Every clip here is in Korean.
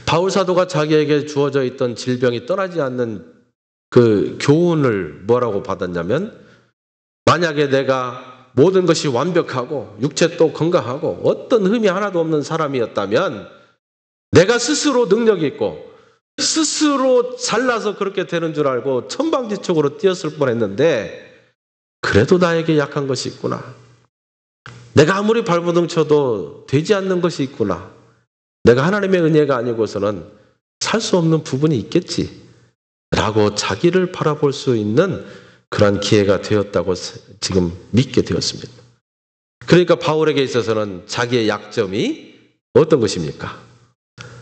바울 사도가 자기에게 주어져 있던 질병이 떠나지 않는 그 교훈을 뭐라고 받았냐면, 만약에 내가 모든 것이 완벽하고 육체도 건강하고 어떤 흠이 하나도 없는 사람이었다면 내가 스스로 능력이 있고 스스로 잘나서 그렇게 되는 줄 알고 천방지축으로 뛰었을 뻔했는데, 그래도 나에게 약한 것이 있구나. 내가 아무리 발버둥 쳐도 되지 않는 것이 있구나. 내가 하나님의 은혜가 아니고서는 살 수 없는 부분이 있겠지 라고 자기를 바라볼 수 있는 그런 기회가 되었다고 지금 믿게 되었습니다. 그러니까 바울에게 있어서는 자기의 약점이 어떤 것입니까?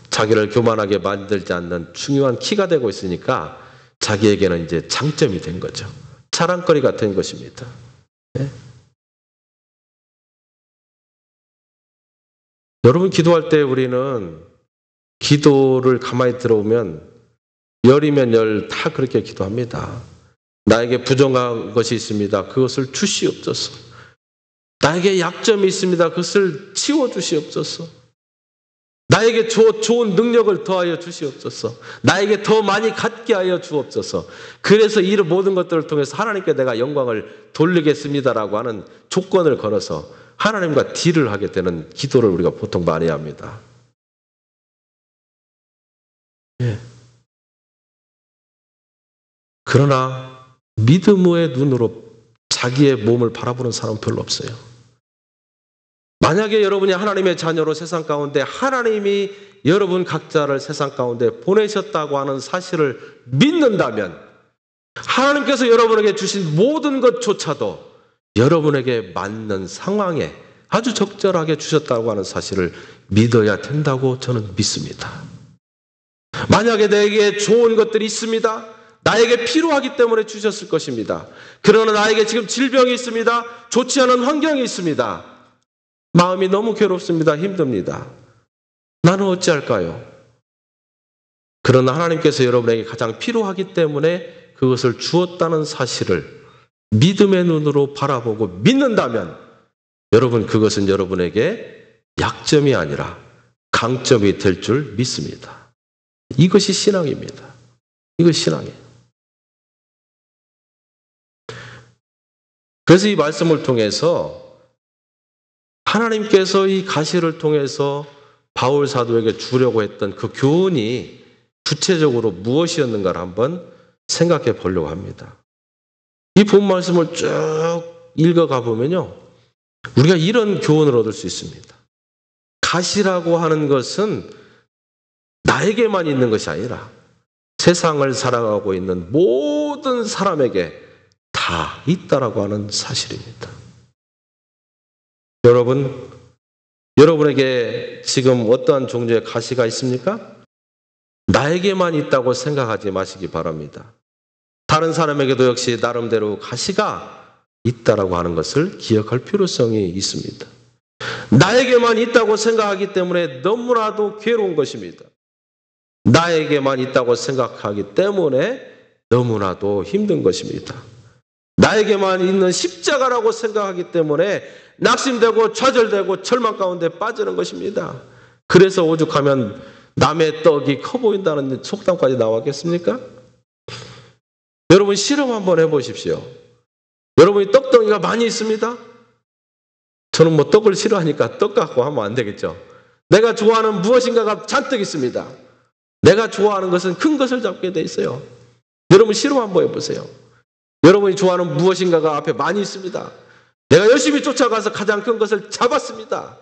자기를 교만하게 만들지 않는 중요한 키가 되고 있으니까 자기에게는 이제 장점이 된 거죠. 자랑거리가 된 것입니다. 네? 여러분, 기도할 때 우리는 기도를 가만히 들어보면 열이면 열 다 그렇게 기도합니다. 나에게 부정한 것이 있습니다. 그것을 주시옵소서. 나에게 약점이 있습니다. 그것을 치워주시옵소서. 나에게 좋은 능력을 더하여 주시옵소서. 나에게 더 많이 갖게 하여 주옵소서. 그래서 이 모든 것들을 통해서 하나님께 내가 영광을 돌리겠습니다라고 하는 조건을 걸어서 하나님과 딜을 하게 되는 기도를 우리가 보통 많이 합니다. 예. 그러나 믿음의 눈으로 자기의 몸을 바라보는 사람은 별로 없어요. 만약에 여러분이 하나님의 자녀로 세상 가운데 하나님이 여러분 각자를 세상 가운데 보내셨다고 하는 사실을 믿는다면, 하나님께서 여러분에게 주신 모든 것조차도 여러분에게 맞는 상황에 아주 적절하게 주셨다고 하는 사실을 믿어야 된다고 저는 믿습니다. 만약에 내게 좋은 것들이 있습니다. 나에게 필요하기 때문에 주셨을 것입니다. 그러나 나에게 지금 질병이 있습니다. 좋지 않은 환경이 있습니다. 마음이 너무 괴롭습니다. 힘듭니다. 나는 어찌할까요? 그러나 하나님께서 여러분에게 가장 필요하기 때문에 그것을 주었다는 사실을 믿음의 눈으로 바라보고 믿는다면, 여러분, 그것은 여러분에게 약점이 아니라 강점이 될 줄 믿습니다. 이것이 신앙입니다. 이것이 신앙이에요. 그래서 이 말씀을 통해서 하나님께서 이 가시를 통해서 바울 사도에게 주려고 했던 그 교훈이 구체적으로 무엇이었는가를 한번 생각해 보려고 합니다. 이 본 말씀을 쭉 읽어가 보면요, 우리가 이런 교훈을 얻을 수 있습니다. 가시라고 하는 것은 나에게만 있는 것이 아니라 세상을 살아가고 있는 모든 사람에게 다 있다라고 하는 사실입니다. 여러분에게 지금 어떠한 종류의 가시가 있습니까? 나에게만 있다고 생각하지 마시기 바랍니다. 다른 사람에게도 역시 나름대로 가시가 있다라고 하는 것을 기억할 필요성이 있습니다. 나에게만 있다고 생각하기 때문에 너무나도 괴로운 것입니다. 나에게만 있다고 생각하기 때문에 너무나도 힘든 것입니다. 나에게만 있는 십자가라고 생각하기 때문에 낙심되고 좌절되고 절망 가운데 빠지는 것입니다. 그래서 오죽하면 남의 떡이 커 보인다는 속담까지 나왔겠습니까? 여러분, 실험 한번 해보십시오. 여러분이 떡덩이가 많이 있습니다. 저는 뭐 떡을 싫어하니까 떡 갖고 하면 안 되겠죠. 내가 좋아하는 무엇인가가 잔뜩 있습니다. 내가 좋아하는 것은 큰 것을 잡게 돼 있어요. 여러분, 실험 한번 해보세요. 여러분이 좋아하는 무엇인가가 앞에 많이 있습니다. 내가 열심히 쫓아가서 가장 큰 것을 잡았습니다.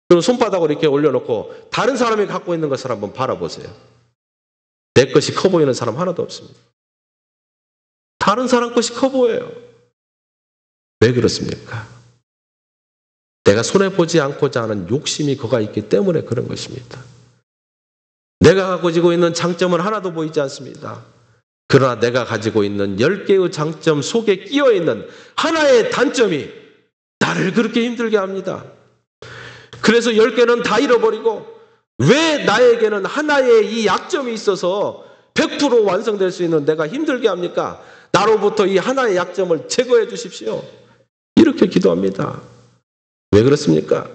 그럼 손바닥으로 이렇게 올려놓고 다른 사람이 갖고 있는 것을 한번 바라보세요. 내 것이 커 보이는 사람 하나도 없습니다. 다른 사람 것이 커 보여요. 왜 그렇습니까? 내가 손해보지 않고자 하는 욕심이 거가 있기 때문에 그런 것입니다. 내가 가지고 있는 장점은 하나도 보이지 않습니다. 그러나 내가 가지고 있는 10개의 장점 속에 끼어있는 하나의 단점이 나를 그렇게 힘들게 합니다. 그래서 10개는 다 잃어버리고 왜 나에게는 하나의 이 약점이 있어서 100% 완성될 수 있는 내가 힘들게 합니까? 나로부터 이 하나의 약점을 제거해 주십시오. 이렇게 기도합니다. 왜 그렇습니까?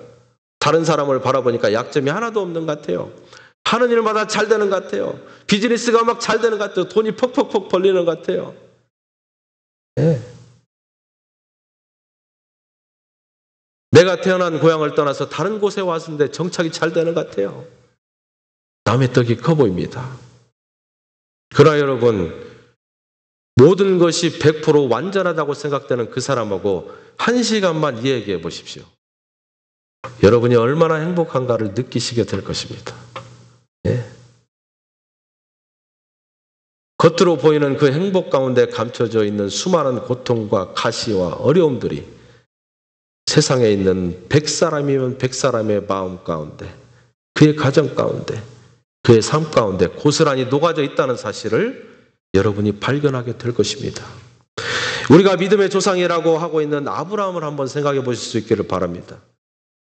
다른 사람을 바라보니까 약점이 하나도 없는 것 같아요. 하는 일마다 잘 되는 것 같아요. 비즈니스가 막 잘 되는 것 같아요. 돈이 퍽퍽퍽 벌리는 것 같아요. 네. 내가 태어난 고향을 떠나서 다른 곳에 왔는데 정착이 잘 되는 것 같아요. 남의 떡이 커 보입니다. 그러나 여러분, 모든 것이 100% 완전하다고 생각되는 그 사람하고 1시간만 이야기해 보십시오. 여러분이 얼마나 행복한가를 느끼시게 될 것입니다. 예. 겉으로 보이는 그 행복 가운데 감춰져 있는 수많은 고통과 가시와 어려움들이 세상에 있는 100사람이면 100사람의 마음 가운데, 그의 가정 가운데, 그의 삶 가운데 고스란히 녹아져 있다는 사실을 여러분이 발견하게 될 것입니다. 우리가 믿음의 조상이라고 하고 있는 아브라함을 한번 생각해 보실 수 있기를 바랍니다.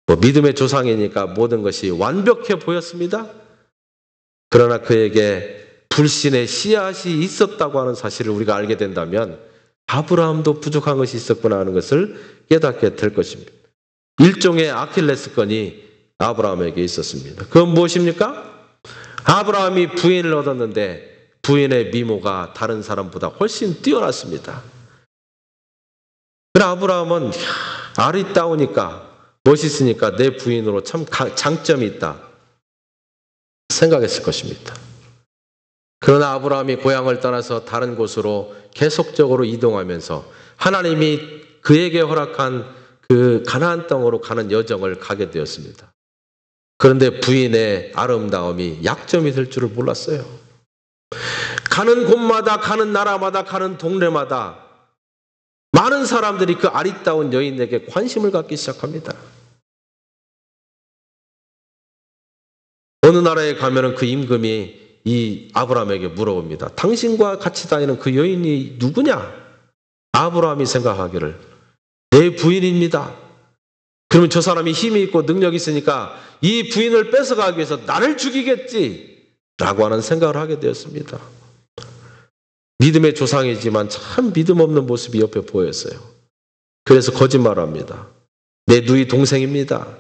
믿음의 조상이니까 모든 것이 완벽해 보였습니다. 그러나 그에게 불신의 씨앗이 있었다고 하는 사실을 우리가 알게 된다면 아브라함도 부족한 것이 있었구나 하는 것을 깨닫게 될 것입니다. 일종의 아킬레스건이 아브라함에게 있었습니다. 그건 무엇입니까? 아브라함이 부인을 얻었는데 부인의 미모가 다른 사람보다 훨씬 뛰어났습니다. 그러나 아브라함은 아리따우니까 멋있으니까 내 부인으로 참 장점이 있다 생각했을 것입니다. 그러나 아브라함이 고향을 떠나서 다른 곳으로 계속적으로 이동하면서 하나님이 그에게 허락한 그 가나안 땅으로 가는 여정을 가게 되었습니다. 그런데 부인의 아름다움이 약점이 될 줄을 몰랐어요. 가는 곳마다, 가는 나라마다, 가는 동네마다 많은 사람들이 그 아리따운 여인에게 관심을 갖기 시작합니다. 어느 나라에 가면은 그 임금이 이 아브라함에게 물어봅니다. 당신과 같이 다니는 그 여인이 누구냐? 아브라함이 생각하기를 내 부인입니다. 그러면 저 사람이 힘이 있고 능력이 있으니까 이 부인을 뺏어가기 위해서 나를 죽이겠지 라고 하는 생각을 하게 되었습니다. 믿음의 조상이지만 참 믿음 없는 모습이 옆에 보였어요. 그래서 거짓말을 합니다. 내 누이 동생입니다.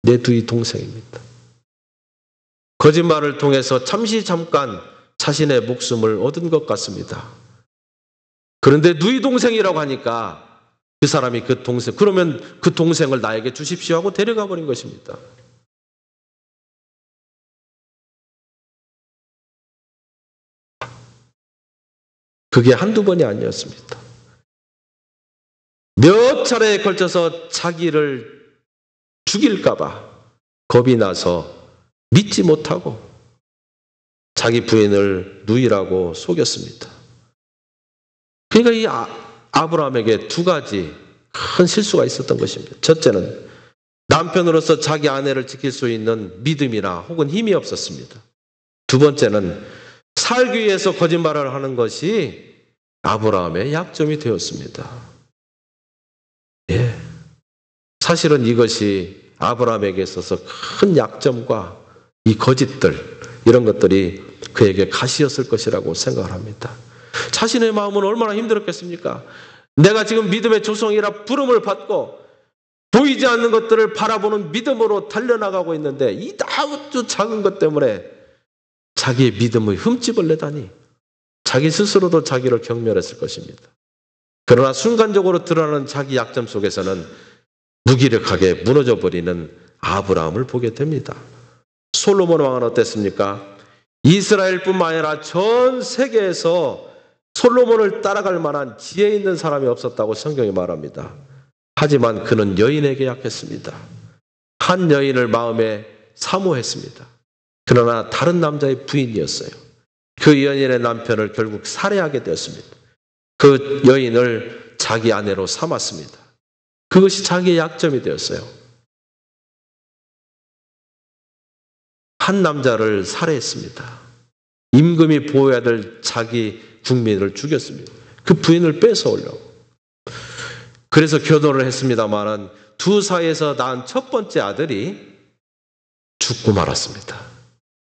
내 누이 동생입니다. 거짓말을 통해서 잠깐 자신의 목숨을 얻은 것 같습니다. 그런데 누이 동생이라고 하니까 그 사람이 그 동생, 그러면 그 동생을 나에게 주십시오 하고 데려가 버린 것입니다. 그게 한두 번이 아니었습니다. 몇 차례에 걸쳐서 자기를 죽일까봐 겁이 나서 믿지 못하고 자기 부인을 누이라고 속였습니다. 그러니까 이 아브라함에게 두 가지 큰 실수가 있었던 것입니다. 첫째는 남편으로서 자기 아내를 지킬 수 있는 믿음이나 혹은 힘이 없었습니다. 두 번째는 살기 위해서 거짓말을 하는 것이 아브라함의 약점이 되었습니다. 예. 사실은 이것이 아브라함에게 있어서 큰 약점과 이 거짓들, 이런 것들이 그에게 가시였을 것이라고 생각을 합니다. 자신의 마음은 얼마나 힘들었겠습니까? 내가 지금 믿음의 조상이라 부름을 받고 보이지 않는 것들을 바라보는 믿음으로 달려나가고 있는데 이 아주 작은 것 때문에 자기의 믿음의 흠집을 내다니 자기 스스로도 자기를 경멸했을 것입니다. 그러나 순간적으로 드러나는 자기 약점 속에서는 무기력하게 무너져버리는 아브라함을 보게 됩니다. 솔로몬 왕은 어땠습니까? 이스라엘뿐만 아니라 전 세계에서 솔로몬을 따라갈 만한 지혜 있는 사람이 없었다고 성경이 말합니다. 하지만 그는 여인에게 약했습니다. 한 여인을 마음에 사모했습니다. 그러나 다른 남자의 부인이었어요. 그 여인의 남편을 결국 살해하게 되었습니다. 그 여인을 자기 아내로 삼았습니다. 그것이 자기의 약점이 되었어요. 한 남자를 살해했습니다. 임금이 보호해야 될 자기 국민을 죽였습니다. 그 부인을 뺏어오려고. 그래서 결혼을 했습니다마는 두 사이에서 낳은 첫 번째 아들이 죽고 말았습니다.